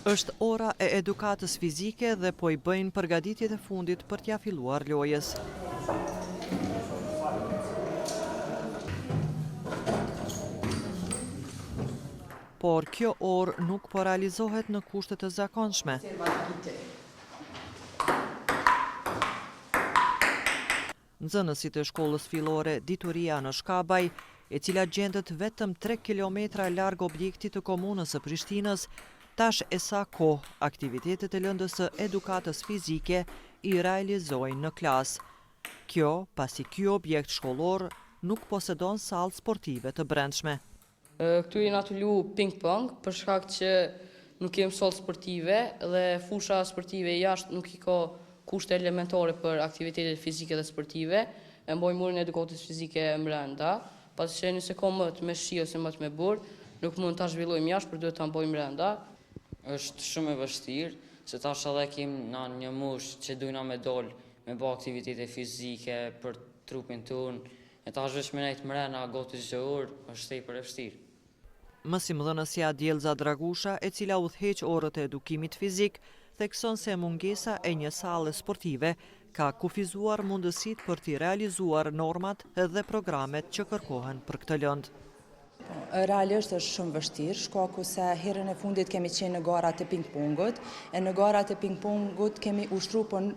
Është ora e edukatës fizike dhe po i bëjnë përgatitjet e fundit për t'ja filluar lojës. Por kjo orë nuk po realizohet në kushtet e zakonshme. Nxënësit e shkollës fillore Dituria në Shkabaj, e cila gjendet vetëm 3 kilometra larg objektit të komunës së Prishtinës, tash e sa kohë aktivitetet e lëndës së edukatës fizike i realizojnë në klasë. Kjo pasi ky objekt shkollor nuk posedon sallë sportive të brendshme. Këtu jena të lu ping-pong për shkak që nuk kem sallë sportive dhe fusha sportive jashtë nuk i ka kushte elementare për aktivitetet fizike dhe sportive, e mbojnë murin e edukatës fizike brenda, pasi që nëse ka mët me shi ose mët me burë, nuk mund ta zhvillojmë jashtë, por duhet ta mbojmë brenda. Është shumë e vështirë, se tash edhe kemi në një mush që dujna me dol me bë aktivitete fizike për trupin tonë, e tash veç me nejt mrena gati çdo orë, është tepër e vështirë. Mësimdhënësja Djelza Dragusha, e cila udhëheq orët e edukimit fizik, thekson se mungesa e një salle sportive ka kufizuar mundësitë për t'i realizuar normat dhe programet që kërkohen për këtë lëndë. Realisht është shumë vështirë, shkaku se herën e fundit kemi qenë në garat e ping-pongut, e në garat e ping-pongut kemi ushtru, por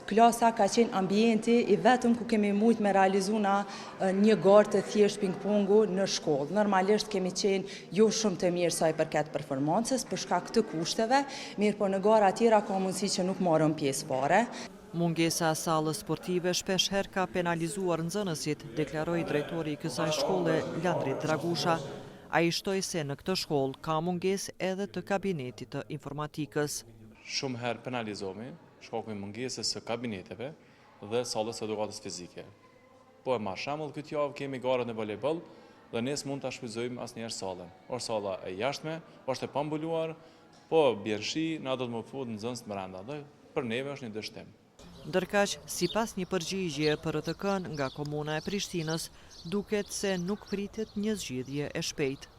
klasa ka qenë ambienti i vetëm ku kemi mujt me realizuna një garë të thjesht ping-pongu në shkollë. Normalisht kemi qenë jo shumë të mirë sa i përket performancës, për shkak të kushteve, mirë po në gara tjera ka mundësi që nuk marrën pjesë fare. Mungesa e sallës sportive shpesh herë ka penalizuar nxënësit, deklaroi drejtori i kësaj shkolle Landrit Dragusha. Ai shtoi se në këtë shkollë ka mungesë edhe të kabinetit të informatikës. Shumë herë penalizohemi shkaku i mungesës së kabineteve dhe sallës edukatës fizike. Po e marr shembull, këtë javë kemi garën e volejboll dhe ne s'mund ta shfrytëzojmë asnjëherë sallën. Është salla e jashtme, është e pambuluar, po bjen shi, na do të më fut nxënës brenda dhe për neve është një dështim. Ndërkaq, sipas një përgjigje PRTK-n nga komuna e Prishtinës, duket se nuk pritet një zgjidhje e shpejtë.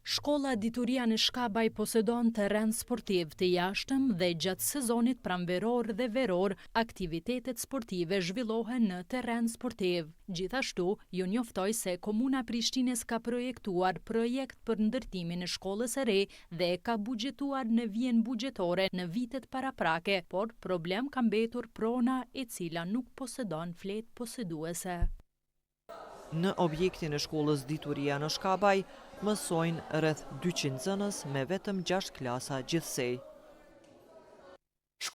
Shkolla Dituria në Shkabaj posedon terren sportiv të jashtëm dhe gjatë sezonit pranveror dhe veror, aktivitetet sportive zhvillohen në terren sportiv. Gjithashtu, ju njoftoj se Komuna e Prishtinës ka projektuar projekt për ndërtimin e shkollës së re dhe ka buxhetuar në vijën buxhetore në vitet paraprake, por problem ka mbetur prona e cila nuk posedon fletë poseduese. Në objektin e shkollës Dituria në Shkabaj mësojnë rreth 200 nxënës me vetëm 6 klasa gjithsej.